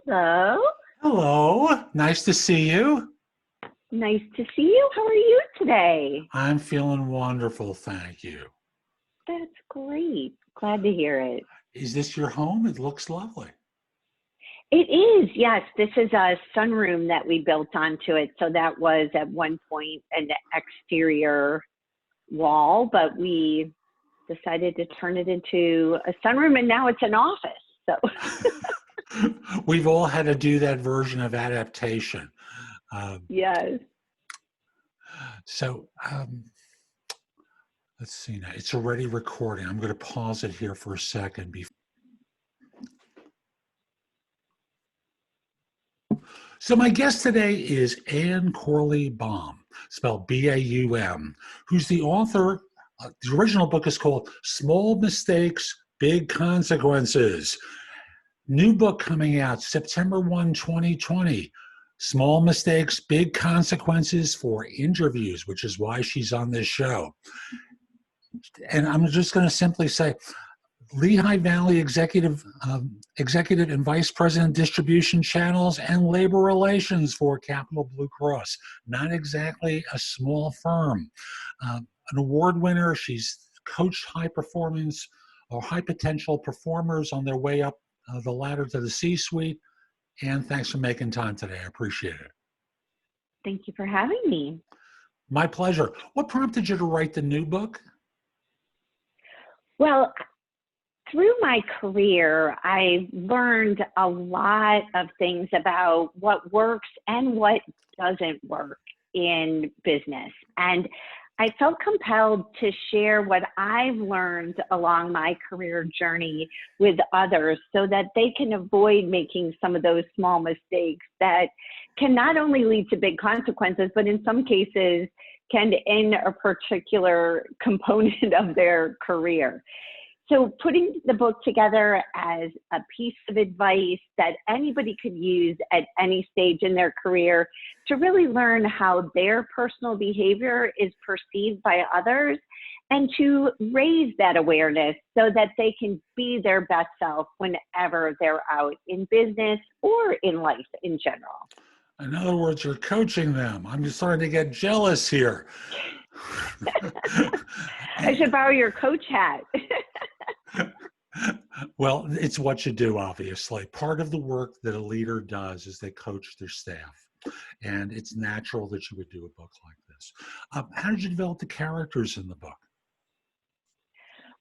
Hello. Hello, nice to see you. Nice to see you. How are you today? I'm feeling wonderful, thank you. That's great. Glad to hear it. Is this your home? It looks lovely. It is, yes. This is a sunroom that we built onto it. So that was at one point an exterior wall, but we decided to turn it into a sunroom and now it's an office. So We've all had to do that version of adaptation. yes. So let's see now. It's already recording. I'm going to pause it here for a second. So my guest today is Anne Cohenbaum, spelled B-A-U-M, who's the author. The original book is called Small Mistakes, Big Consequences. New book coming out September 1, 2020. Small Mistakes, Big Consequences for Interviews, which is why she's on this show. And I'm just going to simply say, Lehigh Valley Executive and Vice President Distribution Channels and Labor Relations for Capital Blue Cross. Not exactly a small firm. An award winner. She's coached high performance or high potential performers on their way up the ladder to the C-suite. And thanks for making time today. I appreciate it. Thank you for having me. My pleasure. What prompted you to write the new book? Well, through my career, I learned a lot of things about what works and what doesn't work in business. And I felt compelled to share what I've learned along my career journey with others so that they can avoid making some of those small mistakes that can not only lead to big consequences, but in some cases can end a particular component of their career. So putting the book together as a piece of advice that anybody could use at any stage in their career to really learn how their personal behavior is perceived by others and to raise that awareness so that they can be their best self whenever they're out in business or in life in general. In other words, you're coaching them. I'm just starting to get jealous here. I should borrow your coach hat. Well, it's what you do, obviously. Part of the work that a leader does is they coach their staff. And it's natural that you would do a book like this. How did you develop the characters in the book?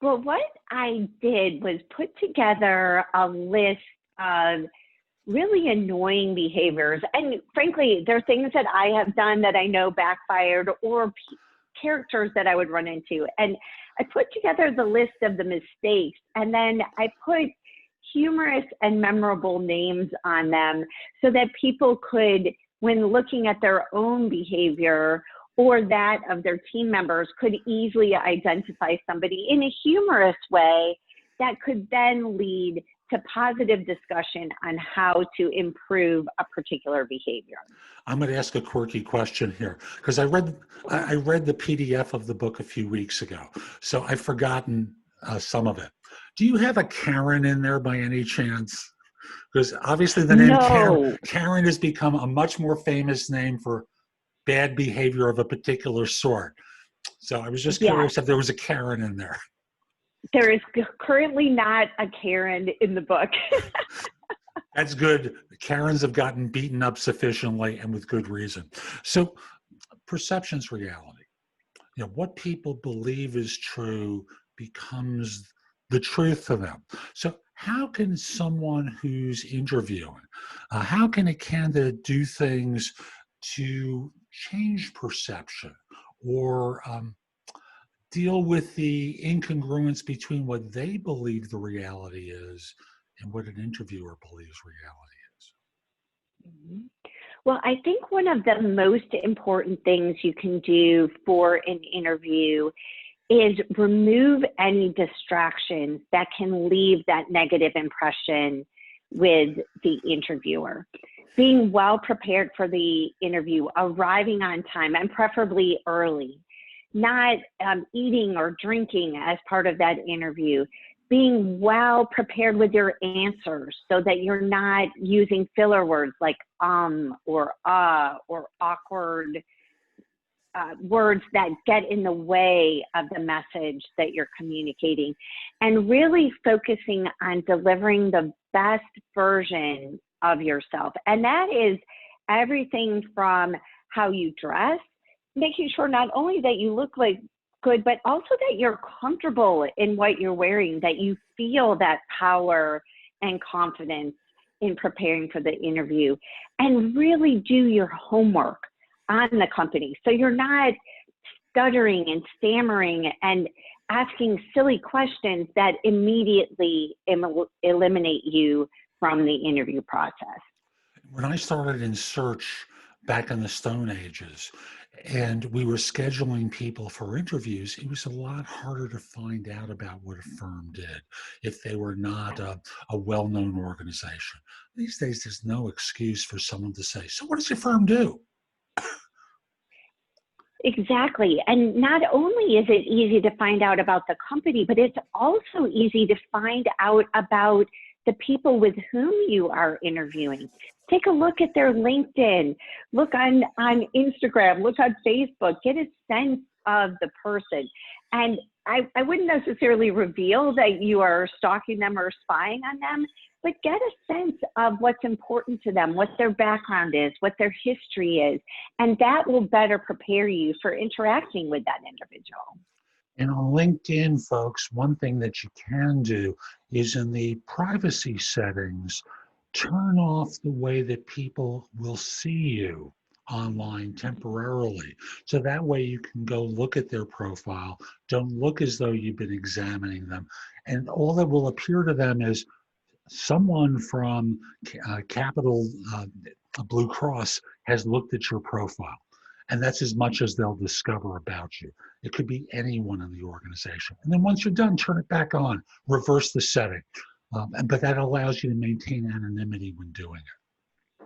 Well, what I did was put together a list of really annoying behaviors. And frankly, there are things that I have done that I know backfired or characters that I would run into. And I put together the list of the mistakes and then I put humorous and memorable names on them so that people could, when looking at their own behavior or that of their team members, could easily identify somebody in a humorous way that could then lead to positive discussion on how to improve a particular behavior. I'm going to ask a quirky question here because I read the PDF of the book a few weeks ago, so I've forgotten some of it. Do you have a Karen in there by any chance? Because obviously the name Karen has become a much more famous name for bad behavior of a particular sort. So I was just curious if there was a Karen in there. There is currently not a Karen in the book. That's good. Karens have gotten beaten up sufficiently and with good reason. So perception's reality. You know, what people believe is true becomes the truth to them. So how can someone who's interviewing, how can a candidate do things to change perception or deal with the incongruence between what they believe the reality is and what an interviewer believes reality is? Well, I think one of the most important things you can do for an interview is remove any distractions that can leave that negative impression with the interviewer. Being well prepared for the interview, arriving on time and preferably early, not eating or drinking as part of that interview, being well prepared with your answers so that you're not using filler words like or awkward words that get in the way of the message that you're communicating, and really focusing on delivering the best version of yourself. And that is everything from how you dress, making sure not only that you look like good, but also that you're comfortable in what you're wearing, that you feel that power and confidence in preparing for the interview, and really do your homework on the company. So you're not stuttering and stammering and asking silly questions that immediately eliminate you from the interview process. When I started in search back in the Stone Ages, and we were scheduling people for interviews, it was a lot harder to find out about what a firm did if they were not a well-known organization. These days, there's no excuse for someone to say, so what does your firm do? Exactly. And not only is it easy to find out about the company, but it's also easy to find out about the people with whom you are interviewing. Take a look at their LinkedIn, look on Instagram, look on Facebook, get a sense of the person. And I wouldn't necessarily reveal that you are stalking them or spying on them, but get a sense of what's important to them, what their background is, what their history is, and that will better prepare you for interacting with that individual. And on LinkedIn, folks, one thing that you can do is in the privacy settings, turn off the way that people will see you online temporarily. So that way you can go look at their profile, don't look as though you've been examining them. And all that will appear to them is someone from Capital Blue Cross has looked at your profile. And that's as much as they'll discover about you. It could be anyone in the organization. And then once you're done, turn it back on, reverse the setting. But that allows you to maintain anonymity when doing it.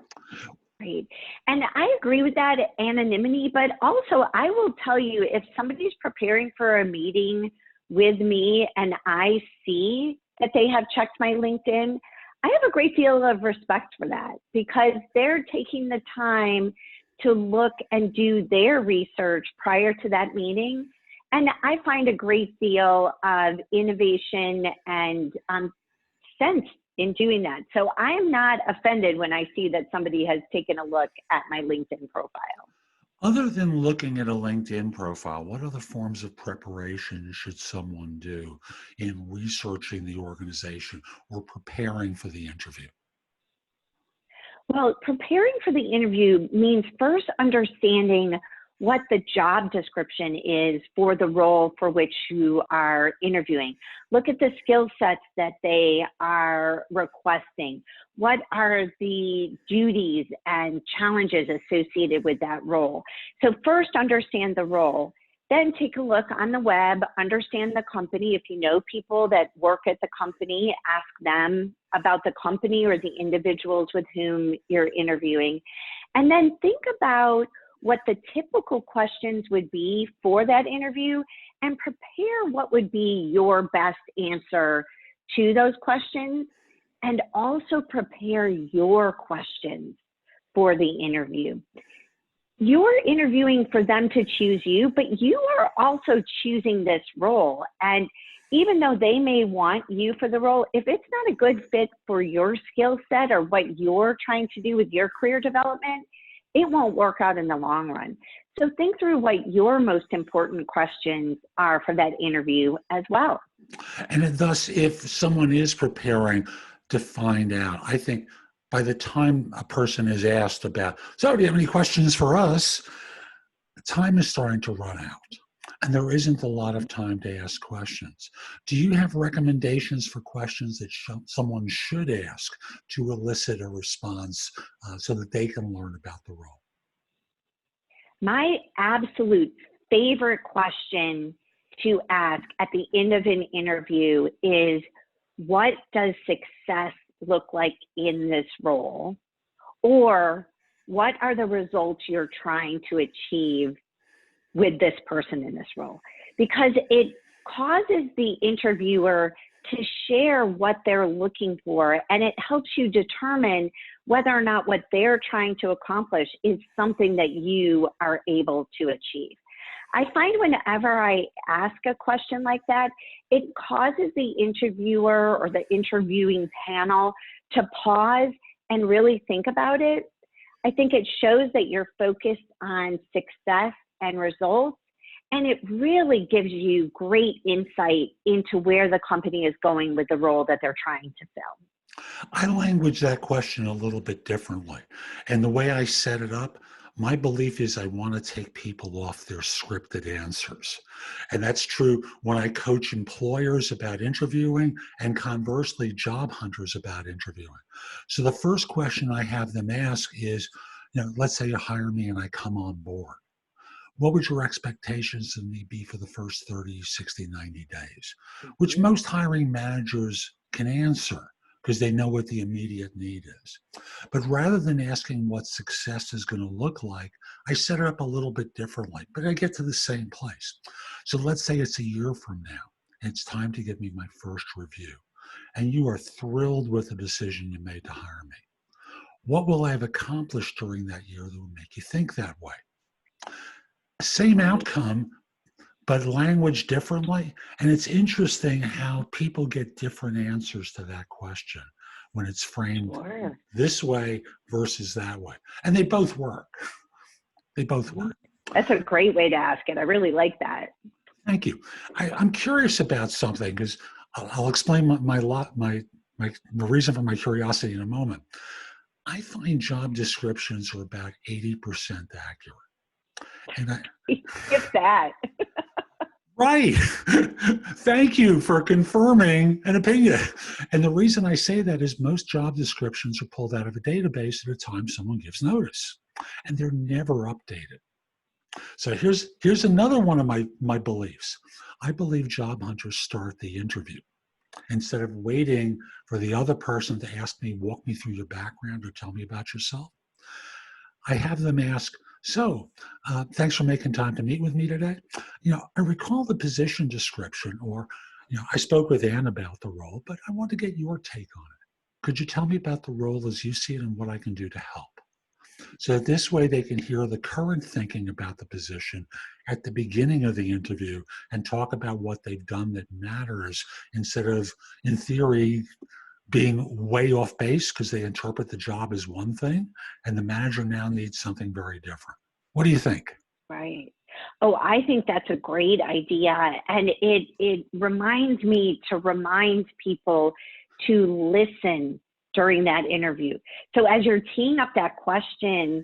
Right. And I agree with that anonymity, but also I will tell you, if somebody's preparing for a meeting with me and I see that they have checked my LinkedIn, I have a great deal of respect for that, because they're taking the time to look and do their research prior to that meeting. And I find a great deal of innovation and sense in doing that. So I am not offended when I see that somebody has taken a look at my LinkedIn profile. Other than looking at a LinkedIn profile, what other forms of preparation should someone do in researching the organization or preparing for the interview? Well, preparing for the interview means first understanding what the job description is for the role for which you are interviewing. Look at the skill sets that they are requesting. What are the duties and challenges associated with that role? So first, understand the role. Then take a look on the web, understand the company. If you know people that work at the company, ask them about the company or the individuals with whom you're interviewing. And then think about what the typical questions would be for that interview and prepare what would be your best answer to those questions, and also prepare your questions for the interview. You're interviewing for them to choose you, but you are also choosing this role. And even though they may want you for the role, if it's not a good fit for your skill set or what you're trying to do with your career development, it won't work out in the long run. So think through what your most important questions are for that interview as well. And thus, if someone is preparing to find out, I think by the time a person is asked about, so do you have any questions for us? Time is starting to run out. And there isn't a lot of time to ask questions. Do you have recommendations for questions that someone should ask to elicit a response so that they can learn about the role? My absolute favorite question to ask at the end of an interview is, what does success look like in this role? Or what are the results you're trying to achieve with this person in this role? Because it causes the interviewer to share what they're looking for, and it helps you determine whether or not what they're trying to accomplish is something that you are able to achieve. I find whenever I ask a question like that, it causes the interviewer or the interviewing panel to pause and really think about it. I think it shows that you're focused on success and results, and it really gives you great insight into where the company is going with the role that they're trying to fill. I language that question a little bit differently. And the way I set it up, my belief is I want to take people off their scripted answers. And that's true when I coach employers about interviewing and conversely job hunters about interviewing. So the first question I have them ask is, let's say you hire me and I come on board. What would your expectations of me be for the first 30, 60, 90 days? Which most hiring managers can answer because they know what the immediate need is. But rather than asking what success is going to look like, I set it up a little bit differently, but I get to the same place. So let's say it's a year from now, and it's time to give me my first review, and you are thrilled with the decision you made to hire me. What will I have accomplished during that year that will make you think that way? Same outcome, but language differently. And it's interesting how people get different answers to that question when it's framed this way versus that way. And they both work. They both work. That's a great way to ask it. I really like that. Thank you. I'm curious about something because I'll explain the reason for my curiosity in a moment. I find job descriptions are about 80% accurate. And If that. Right. Thank you for confirming an opinion. And the reason I say that is most job descriptions are pulled out of a database at a time someone gives notice, and they're never updated. So here's another one of my beliefs. I believe job hunters start the interview. Instead of waiting for the other person to ask me, walk me through your background or tell me about yourself, I have them ask, so thanks for making time to meet with me today. I recall the position description, or, I spoke with Anne about the role, but I want to get your take on it. Could you tell me about the role as you see it and what I can do to help? So that this way they can hear the current thinking about the position at the beginning of the interview and talk about what they've done that matters instead of, in theory, being way off base because they interpret the job as one thing and the manager now needs something very different. What do you think? Right. Oh, I think that's a great idea. And it reminds me to remind people to listen during that interview. So as you're teeing up that question,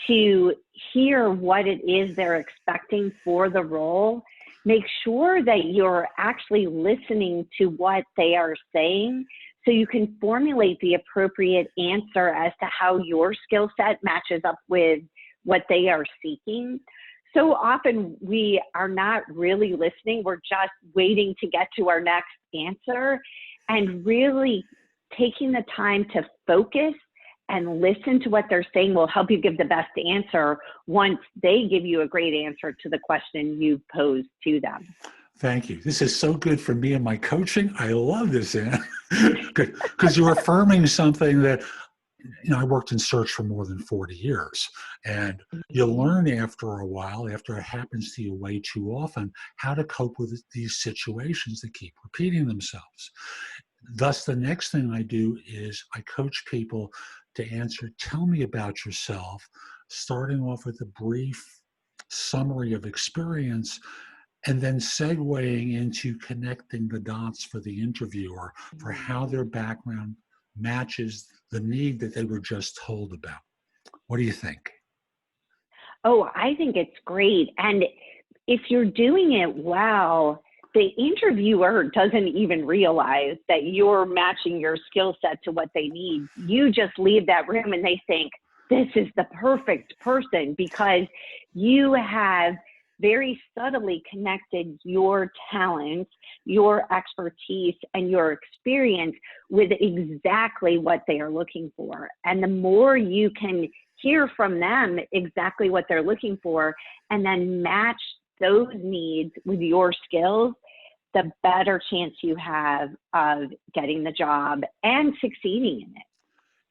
to hear what it is they're expecting for the role, make sure that you're actually listening to what they are saying so you can formulate the appropriate answer as to how your skill set matches up with what they are seeking. So often we are not really listening. We're just waiting to get to our next answer, and really taking the time to focus and listen to what they're saying will help you give the best answer once they give you a great answer to the question you posed to them. Thank you. This is so good for me and my coaching. I love this, Anne, because you're affirming something that, I worked in search for more than 40 years, and you learn after a while, after it happens to you way too often, how to cope with these situations that keep repeating themselves. Thus, the next thing I do is I coach people to answer, tell me about yourself, starting off with a brief summary of experience, and then segueing into connecting the dots for the interviewer for how their background matches the need that they were just told about. What do you think? Oh, I think it's great. And if you're doing it well, the interviewer doesn't even realize that you're matching your skill set to what they need. You just leave that room and they think, this is the perfect person, because you have very subtly connected your talents, your expertise, and your experience with exactly what they are looking for. And the more you can hear from them exactly what they're looking for and then match those needs with your skills, the better chance you have of getting the job and succeeding in it.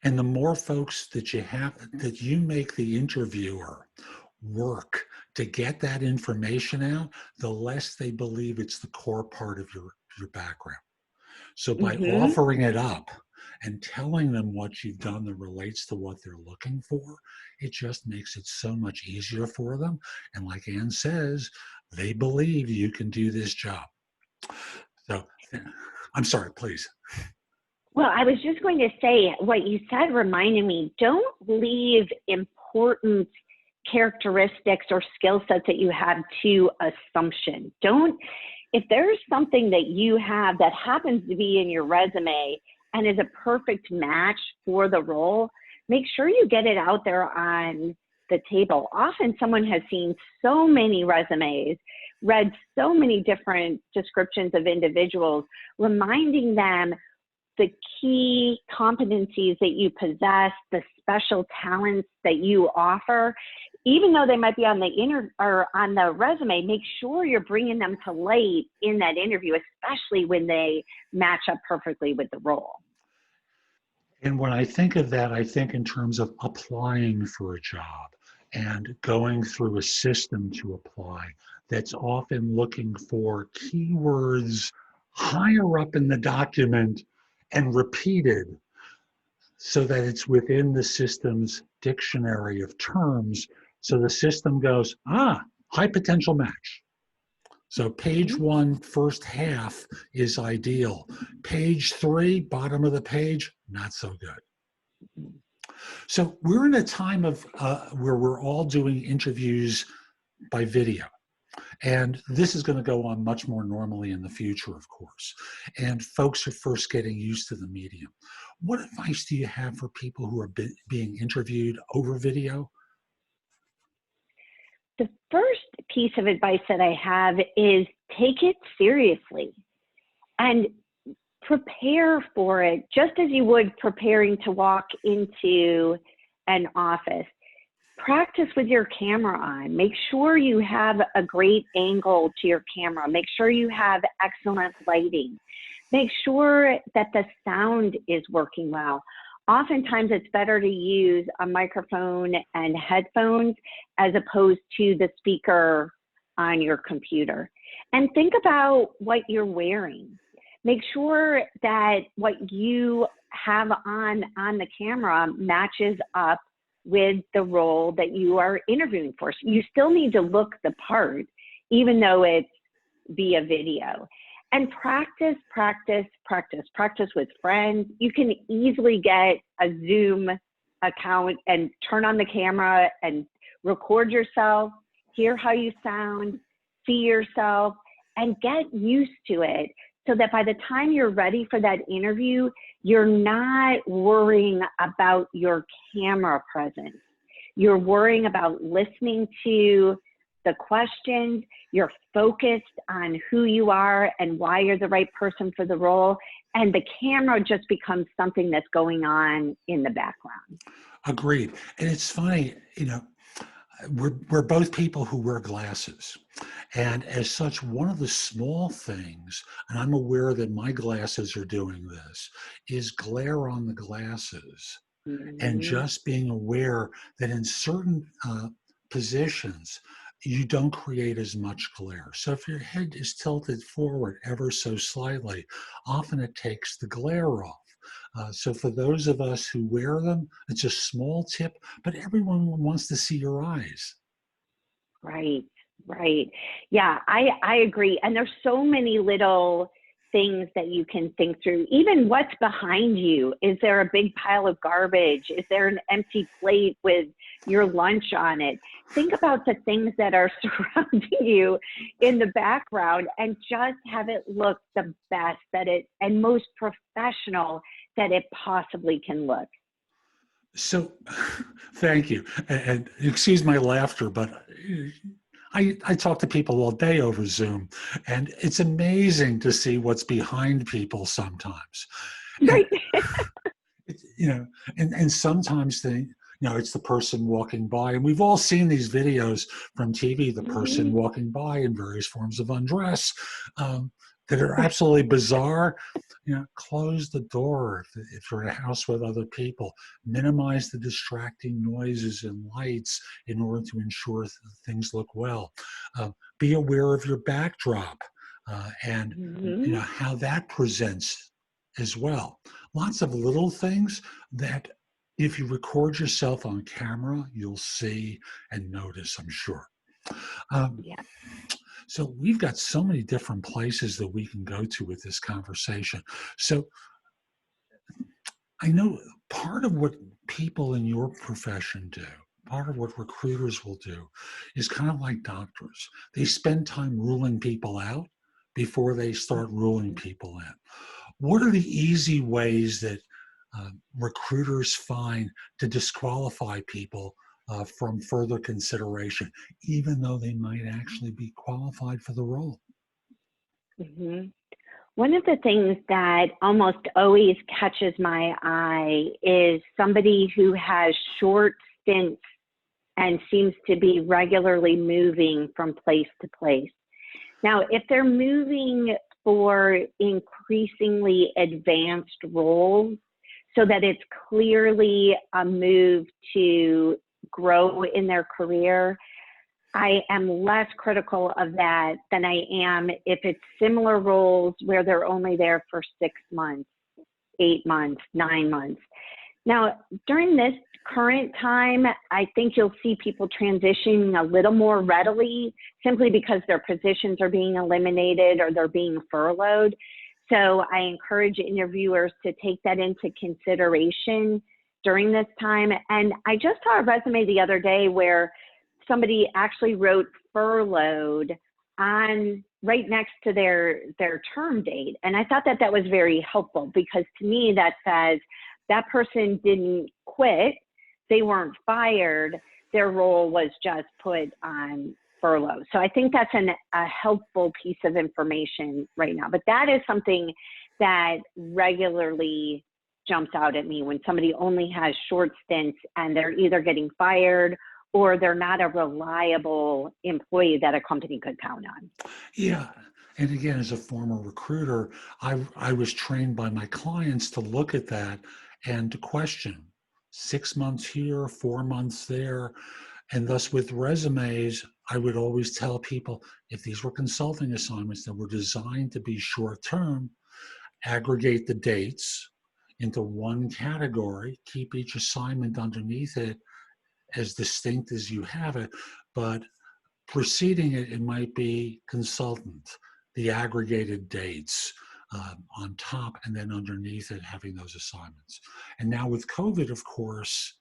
And the more folks that you have, that you make the interviewer work to get that information out, the less they believe it's the core part of your background. So by offering it up and telling them what you've done that relates to what they're looking for, it just makes it so much easier for them. And like Anne says, they believe you can do this job. So I'm sorry, please. Well, I was just going to say, what you said reminded me, don't leave important characteristics or skill sets that you have to assumption. If there's something that you have that happens to be in your resume and is a perfect match for the role, make sure you get it out there on the table. Often someone has seen so many resumes, read so many different descriptions of individuals, reminding them the key competencies that you possess, the special talents that you offer. Even though they might be on the resume, make sure you're bringing them to light in that interview, especially when they match up perfectly with the role. And when I think of that, I think in terms of applying for a job and going through a system to apply that's often looking for keywords higher up in the document and repeated so that it's within the system's dictionary of terms. So the system goes, high potential match. So page 1, first half is ideal. Page 3, bottom of the page, not so good. So we're in a time of where we're all doing interviews by video. And this is going to go on much more normally in the future, of course. And folks are first getting used to the medium. What advice do you have for people who are being interviewed over video? The first piece of advice that I have is take it seriously and prepare for it just as you would preparing to walk into an office. Practice with your camera on. Make sure you have a great angle to your camera. Make sure you have excellent lighting. Make sure that the sound is working well. Oftentimes it's better to use a microphone and headphones as opposed to the speaker on your computer. And think about what you're wearing. Make sure that what you have on the camera matches up with the role that you are interviewing for. So you still need to look the part, even though it's via video. And practice with friends. You can easily get a Zoom account and turn on the camera and record yourself, hear how you sound, see yourself, and get used to it so that by the time you're ready for that interview, you're not worrying about your camera presence. You're worrying about listening to the questions. You're focused on who you are and why you're the right person for the role. And the camera just becomes something that's going on in the background. Agreed. And it's funny, we're both people who wear glasses. And as such, one of the small things, and I'm aware that my glasses are doing this, is glare on the glasses. And just being aware that in certain positions, you don't create as much glare. So if your head is tilted forward ever so slightly, often it takes the glare off. So for those of us who wear them, it's a small tip, but everyone wants to see your eyes. Right. Yeah, I agree. And there's so many little things that you can think through. Even what's behind you. Is there a big pile of garbage? Is there an empty plate with your lunch on it? Think about the things that are surrounding you in the background and just have it look the best and most professional that it possibly can look. So thank you. And excuse my laughter, but I talk to people all day over Zoom, and it's amazing to see what's behind people sometimes. Right. And sometimes it's the person walking by, and we've all seen these videos from TV, the person walking by in various forms of undress. that are absolutely bizarre, close the door if you're in a house with other people. Minimize the distracting noises and lights in order to ensure that things look well. Be aware of your backdrop and how that presents as well. Lots of little things that if you record yourself on camera, you'll see and notice, I'm sure. Yeah. So we've got so many different places that we can go to with this conversation. So I know part of what people in your profession do, part of what recruiters will do, is kind of like doctors. They spend time ruling people out before they start ruling people in. What are the easy ways that recruiters find to disqualify people from further consideration, even though they might actually be qualified for the role? One of the things that almost always catches my eye is somebody who has short stints and seems to be regularly moving from place to place. Now, if they're moving for increasingly advanced roles so that it's clearly a move to grow in their career, I am less critical of that than I am if it's similar roles where they're only there for 6 months, 8 months, 9 months. Now, during this current time, I think you'll see people transitioning a little more readily simply because their positions are being eliminated or they're being furloughed. So I encourage interviewers to take that into consideration during this time. And I just saw a resume the other day where somebody actually wrote furloughed on right next to their term date. And I thought that was very helpful because to me that says that person didn't quit, they weren't fired, their role was just put on furlough. So I think that's a helpful piece of information right now. But that is something that regularly jumps out at me when somebody only has short stints and they're either getting fired or they're not a reliable employee that a company could count on. Yeah. And again, as a former recruiter, I was trained by my clients to look at that and to question 6 months here, 4 months there. And thus with resumes, I would always tell people if these were consulting assignments that were designed to be short term, aggregate the dates into one category, keep each assignment underneath it as distinct as you have it, but preceding it, it might be consultant, the aggregated dates on top, and then underneath it having those assignments. And now with COVID, of course,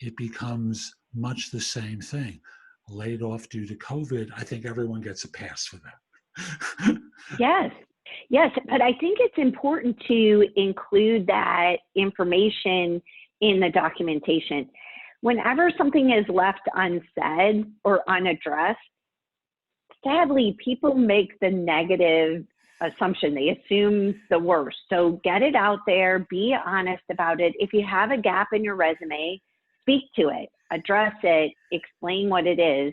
it becomes much the same thing. Laid off due to COVID, I think everyone gets a pass for that. Yes, but I think it's important to include that information in the documentation. Whenever something is left unsaid or unaddressed, sadly, people make the negative assumption. They assume the worst. So get it out there, be honest about it. If you have a gap in your resume, speak to it, address it, explain what it is.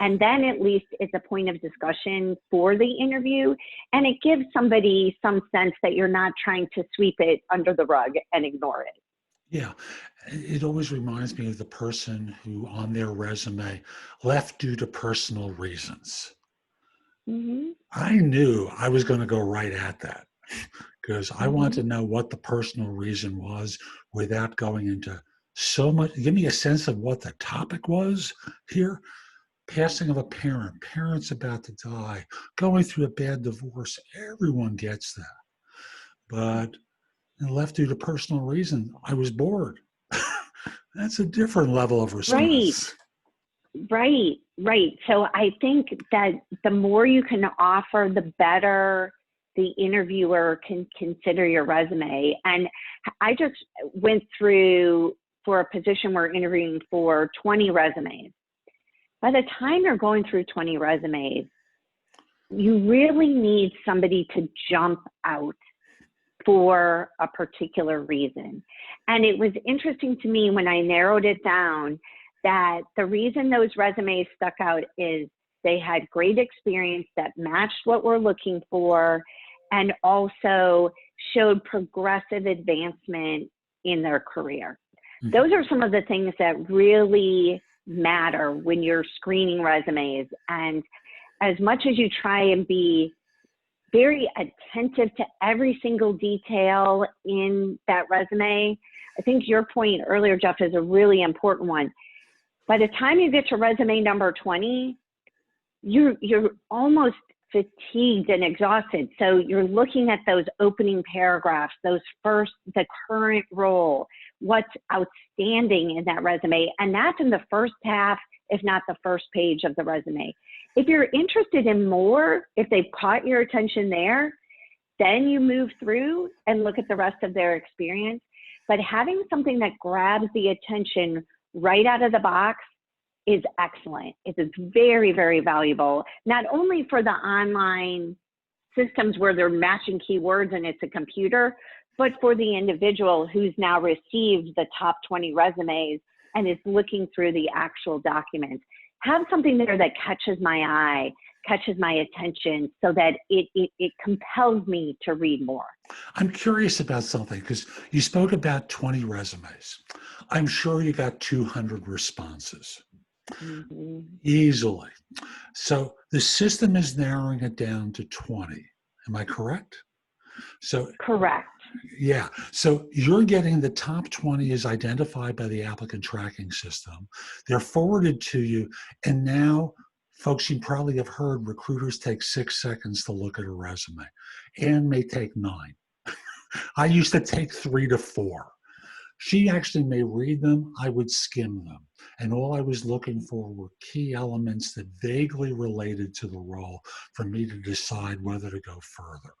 And then at least it's a point of discussion for the interview. And it gives somebody some sense that you're not trying to sweep it under the rug and ignore it. Yeah, it always reminds me of the person who on their resume left due to personal reasons. I knew I was going to go right at that because I want to know what the personal reason was without going into so much. Give me a sense of what the topic was here. Passing of a parent, parents about to die, going through a bad divorce. Everyone gets that. But left due to personal reason, I was bored. That's a different level of response. Right. So I think that the more you can offer, the better the interviewer can consider your resume. And I just went through, for a position we're interviewing for, 20 resumes. By the time you're going through 20 resumes, you really need somebody to jump out for a particular reason. And it was interesting to me when I narrowed it down that the reason those resumes stuck out is they had great experience that matched what we're looking for, and also showed progressive advancement in their career. Mhm. Those are some of the things that really matter when you're screening resumes. And as much as you try and be very attentive to every single detail in that resume, I think your point earlier, Jeff, is a really important one. By the time you get to resume number 20, you're almost fatigued and exhausted. So you're looking at those opening paragraphs, the current role, what's outstanding in that resume. And that's in the first half, if not the first page of the resume. If you're interested in more, if they've caught your attention there, then you move through and look at the rest of their experience. But having something that grabs the attention right out of the box is excellent. It is very, very valuable, not only for the online systems where they're matching keywords and it's a computer, but for the individual who's now received the top 20 resumes and is looking through the actual documents. Have something there that catches my eye, catches my attention, so that it compels me to read more. I'm curious about something, because you spoke about 20 resumes. I'm sure you got 200 responses. Mm-hmm. Easily. So the system is narrowing it down to 20. Am I correct? So Correct. yeah. So you're getting the top 20 is identified by the applicant tracking system. They're forwarded to you. And now, folks, you probably have heard recruiters take 6 seconds to look at a resume. Anne may take 9. I used to take 3 to 4. She actually may read them. I would skim them. And all I was looking for were key elements that vaguely related to the role for me to decide whether to go further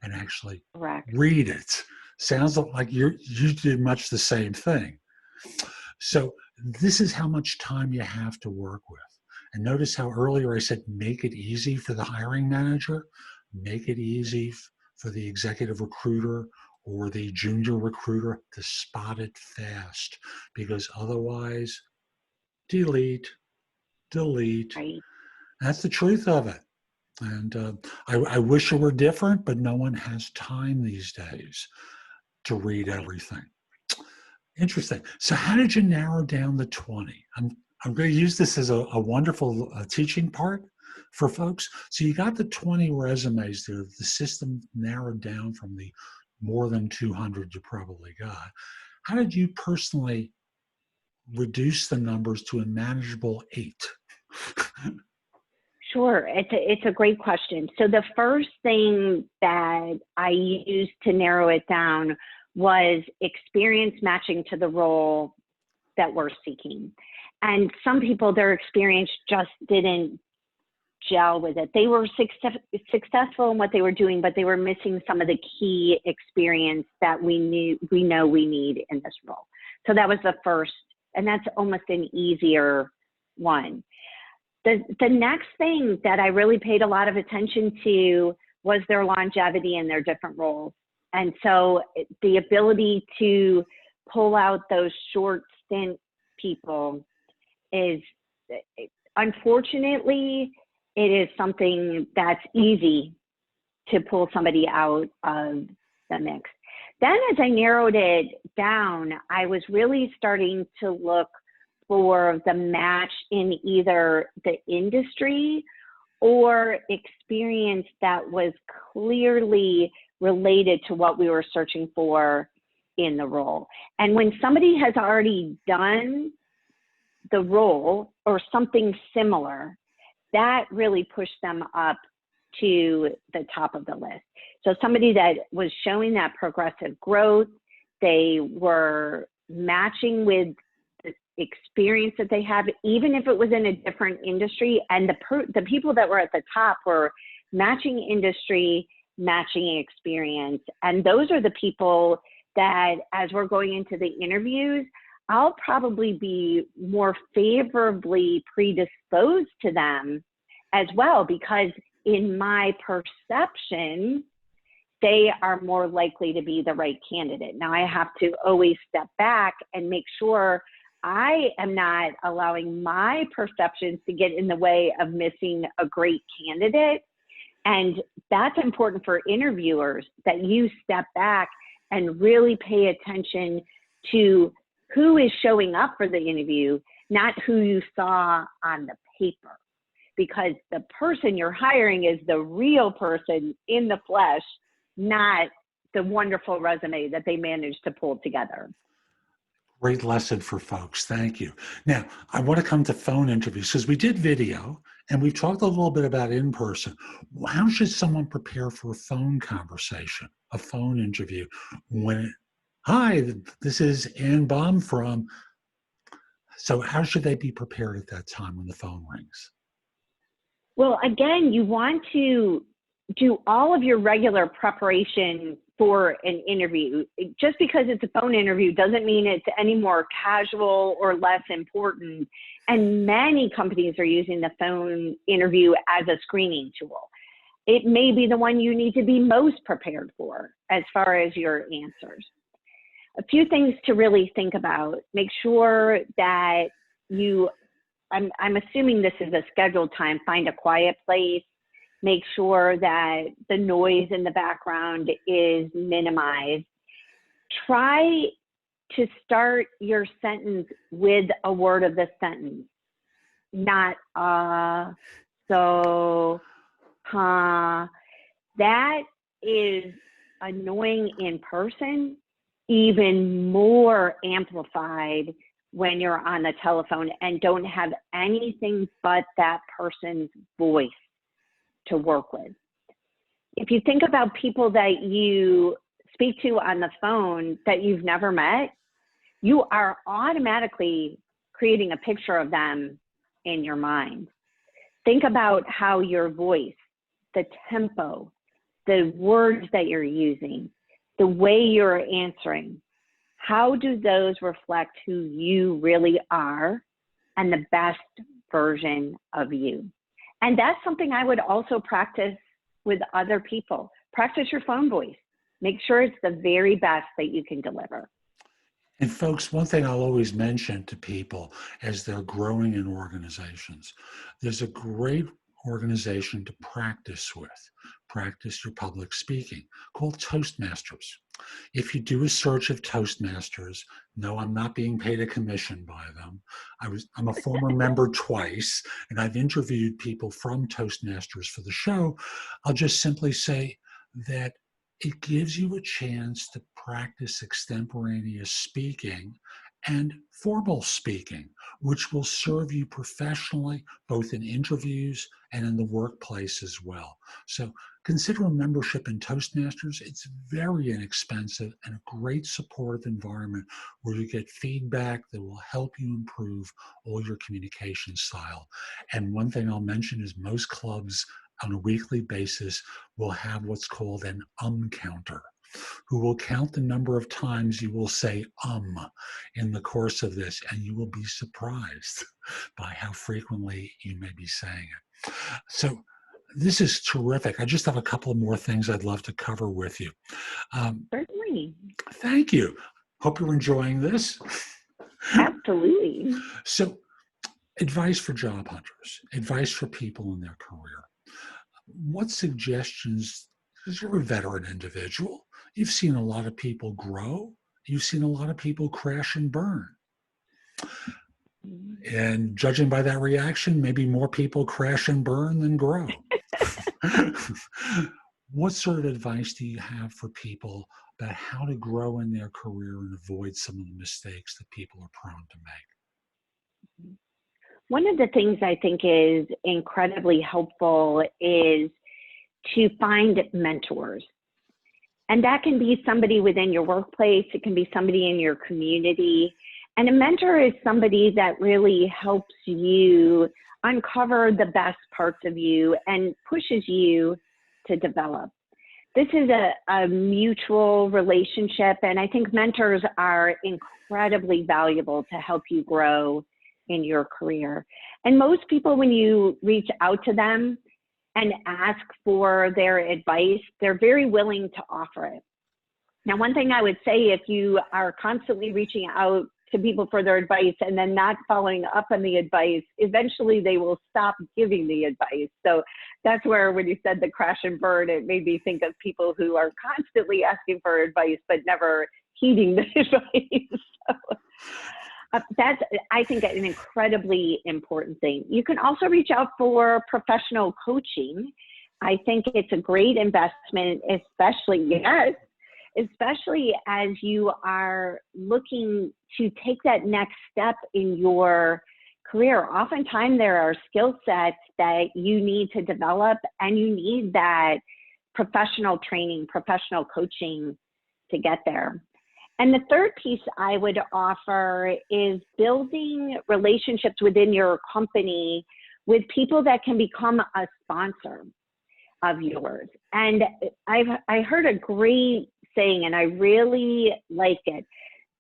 and actually Correct. read it. Sounds like you did much the same thing. So this is how much time you have to work with. And notice how earlier I said, make it easy for the hiring manager, make it easy for the executive recruiter or the junior recruiter to spot it fast, because otherwise, delete. Right. That's the truth of it. And I wish it were different, but no one has time these days to read Right. everything. Interesting. So how did you narrow down the 20? I'm going to use this as a wonderful teaching part for folks. So you got the 20 resumes there. The system narrowed down from the more than 200 you probably got. How did you personally reduce the numbers to a manageable 8? Sure, it's a great question. So the first thing that I used to narrow it down was experience matching to the role that we're seeking. And some people, their experience just didn't gel with it. They were successful in what they were doing, but they were missing some of the key experience that we know we need in this role. So that was the first, and that's almost an easier one. The next thing that I really paid a lot of attention to was their longevity in their different roles. And so the ability to pull out those short stint people is, unfortunately, it is something that's easy to pull somebody out of the mix. Then as I narrowed it down, I was really starting to look for the match in either the industry or experience that was clearly related to what we were searching for in the role. And when somebody has already done the role or something similar, that really pushed them up to the top of the list. So somebody that was showing that progressive growth, they were matching with the experience that they have, even if it was in a different industry, and the people that were at the top were matching industry, matching experience. And those are the people that, as we're going into the interviews, I'll probably be more favorably predisposed to them as well, because in my perception, they are more likely to be the right candidate. Now I have to always step back and make sure I am not allowing my perceptions to get in the way of missing a great candidate. And that's important for interviewers, that you step back and really pay attention to who is showing up for the interview, not who you saw on the paper. Because the person you're hiring is the real person in the flesh, not the wonderful resume that they managed to pull together. Great lesson for folks. Thank you. Now, I want to come to phone interviews because we did video and we've talked a little bit about in-person. How should someone prepare for a phone conversation, a phone interview? Hi, this is Anne Baum from. So how should they be prepared at that time when the phone rings? Well, again, you want to do all of your regular preparation for an interview. Just because it's a phone interview doesn't mean it's any more casual or less important. And many companies are using the phone interview as a screening tool. It may be the one you need to be most prepared for as far as your answers. A few things to really think about. Make sure that I'm assuming this is a scheduled time, find a quiet place. Make sure that the noise in the background is minimized. Try to start your sentence with a word of the sentence, not so, huh. That is annoying in person, even more amplified when you're on the telephone and don't have anything but that person's voice to work with. If you think about people that you speak to on the phone that you've never met, you are automatically creating a picture of them in your mind. Think about how your voice, the tempo, the words that you're using, the way you're answering, how do those reflect who you really are and the best version of you? And that's something I would also practice with other people. Practice your phone voice. Make sure it's the very best that you can deliver. And folks, one thing I'll always mention to people as they're growing in organizations, there's a great organization to practice with, practice your public speaking, called Toastmasters. If you do a search of Toastmasters, no, I'm not being paid a commission by them. I'm a former member twice, and I've interviewed people from Toastmasters for the show. I'll just simply say that it gives you a chance to practice extemporaneous speaking and formal speaking, which will serve you professionally, both in interviews and in the workplace as well. So consider a membership in Toastmasters. It's very inexpensive and a great supportive environment where you get feedback that will help you improve all your communication style. And one thing I'll mention is most clubs on a weekly basis will have what's called an counter, who will count the number of times you will say in the course of this, and you will be surprised by how frequently you may be saying it. So this is terrific. I just have a couple more things I'd love to cover with you. Certainly. Thank you. Hope you're enjoying this. Absolutely. So advice for job hunters, advice for people in their career. What suggestions, because you're a veteran individual, you've seen a lot of people grow, you've seen a lot of people crash and burn. And judging by that reaction, maybe more people crash and burn than grow. What sort of advice do you have for people about how to grow in their career and avoid some of the mistakes that people are prone to make? One of the things I think is incredibly helpful is to find mentors. And that can be somebody within your workplace, it can be somebody in your community. And a mentor is somebody that really helps you uncover the best parts of you and pushes you to develop. This is a mutual relationship, and I think mentors are incredibly valuable to help you grow in your career. And most people, when you reach out to them and ask for their advice, they're very willing to offer it. Now, one thing I would say, if you are constantly reaching out to people for their advice and then not following up on the advice, eventually they will stop giving the advice. So that's where, when you said the crash and burn, it made me think of people who are constantly asking for advice but never heeding the advice. So, that's, I think, an incredibly important thing. You can also reach out for professional coaching. I think it's a great investment, especially as you are looking to take that next step in your career. Oftentimes there are skill sets that you need to develop, and you need that professional training, professional coaching to get there. And the third piece I would offer is building relationships within your company with people that can become a sponsor of yours. And I heard a great saying, and I really like it.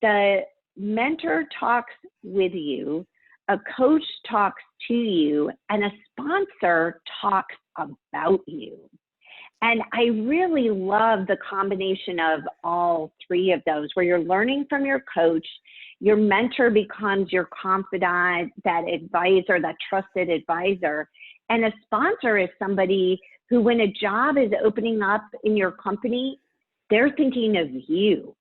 The mentor talks with you, a coach talks to you, and a sponsor talks about you. And I really love the combination of all three of those, where you're learning from your coach, your mentor becomes your confidant, that advisor, that trusted advisor, and a sponsor is somebody who, when a job is opening up in your company, they're thinking of you,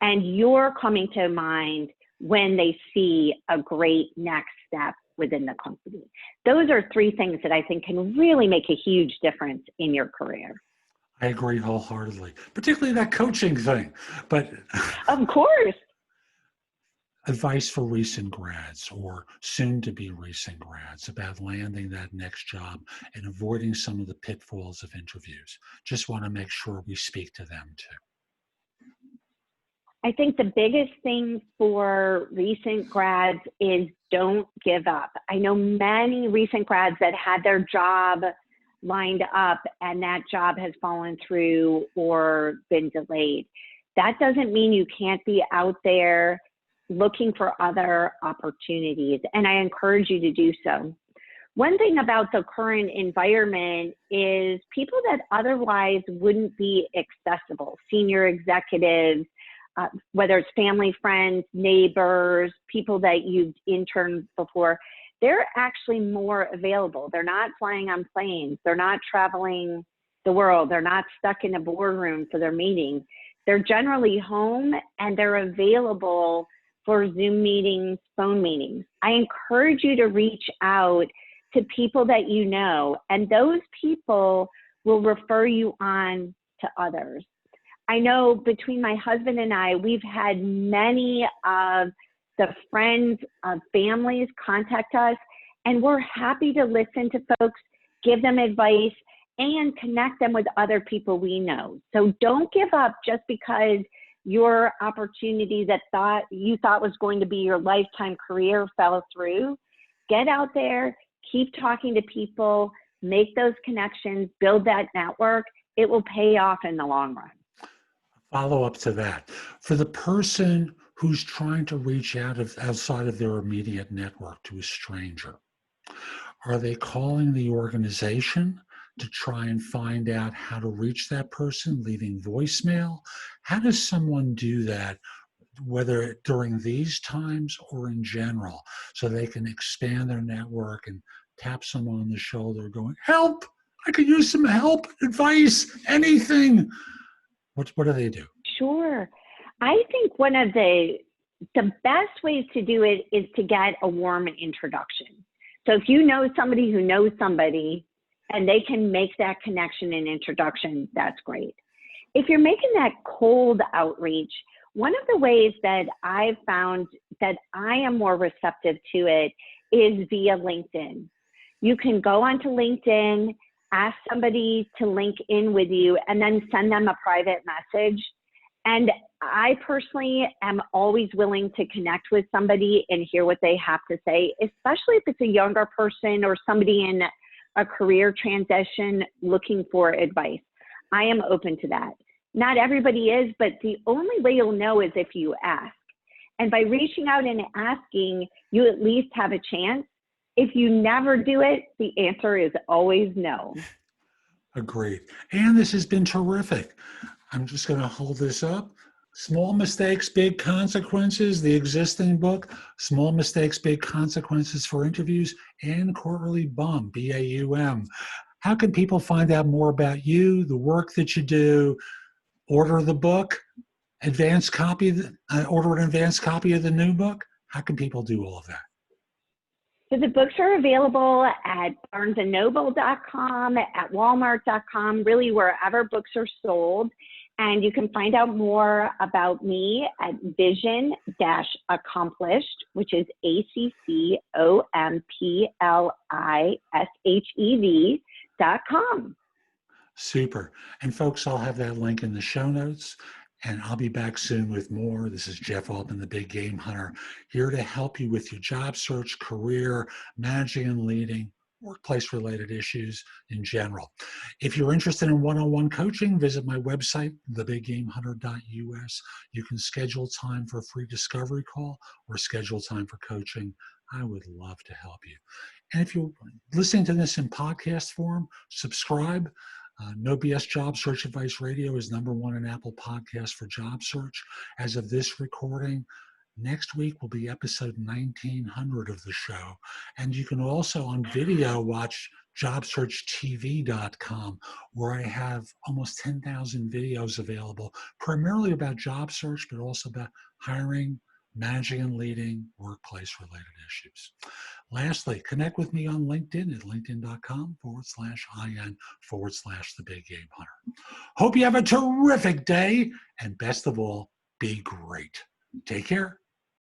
and you're coming to mind when they see a great next step within the company. Those are three things that I think can really make a huge difference in your career. I agree wholeheartedly, particularly that coaching thing. But of course, advice for recent grads or soon to be recent grads about landing that next job and avoiding some of the pitfalls of interviews. Just want to make sure we speak to them too. I think the biggest thing for recent grads is don't give up. I know many recent grads that had their job lined up and that job has fallen through or been delayed. That doesn't mean you can't be out there looking for other opportunities, and I encourage you to do so. One thing about the current environment is people that otherwise wouldn't be accessible, senior executives, whether it's family, friends, neighbors, people that you've interned before, they're actually more available. They're not flying on planes. They're not traveling the world. They're not stuck in a boardroom for their meeting. They're generally home and they're available for Zoom meetings, phone meetings. I encourage you to reach out to people that you know, and those people will refer you on to others. I know between my husband and I, we've had many of the friends of families contact us, and we're happy to listen to folks, give them advice, and connect them with other people we know. So don't give up just because your opportunity that you thought was going to be your lifetime career fell through. Get out there, keep talking to people, make those connections, build that network. It will pay off in the long run. Follow up to that. For the person who's trying to reach outside of their immediate network to a stranger, are they calling the organization to try and find out how to reach that person, leaving voicemail? How does someone do that, whether during these times or in general, so they can expand their network and tap someone on the shoulder going, help, I could use some help, advice, anything? What do they do? Sure. I think one of the best ways to do it is to get a warm introduction. So if you know somebody who knows somebody and they can make that connection and introduction, that's great. If you're making that cold outreach, one of the ways that I've found that I am more receptive to it is via LinkedIn. You can go onto LinkedIn, ask somebody to link in with you, and then send them a private message. And I personally am always willing to connect with somebody and hear what they have to say, especially if it's a younger person or somebody in a career transition looking for advice. I am open to that. Not everybody is, but the only way you'll know is if you ask. And by reaching out and asking, you at least have a chance. If you never do it, the answer is always no. Agreed. And this has been terrific. I'm just going to hold this up. Small Mistakes, Big Consequences, the existing book, Small Mistakes, Big Consequences for Interviews, Anne Cohenbaum, B-A-U-M. How can people find out more about you, the work that you do, order the book, order an advanced copy of the new book? How can people do all of that? So the books are available at barnesandnoble.com, at walmart.com, really wherever books are sold. And you can find out more about me at vision-accomplished, which is ACCOMPLISHEV.com. Super. And folks, I'll have that link in the show notes. And I'll be back soon with more. This is Jeff Altman, the Big Game Hunter, here to help you with your job search, career, managing and leading, workplace-related issues in general. If you're interested in one-on-one coaching, visit my website, thebiggamehunter.us. You can schedule time for a free discovery call or schedule time for coaching. I would love to help you. And if you're listening to this in podcast form, subscribe. No BS Job Search Advice Radio is #1 in Apple Podcasts for job search. As of this recording, next week will be episode 1900 of the show. And you can also on video watch JobSearchTV.com, where I have almost 10,000 videos available, primarily about job search, but also about hiring, managing and leading, workplace-related issues. Lastly, connect with me on LinkedIn at linkedin.com/IN/the Big Game Hunter. Hope you have a terrific day, and best of all, be great. Take care.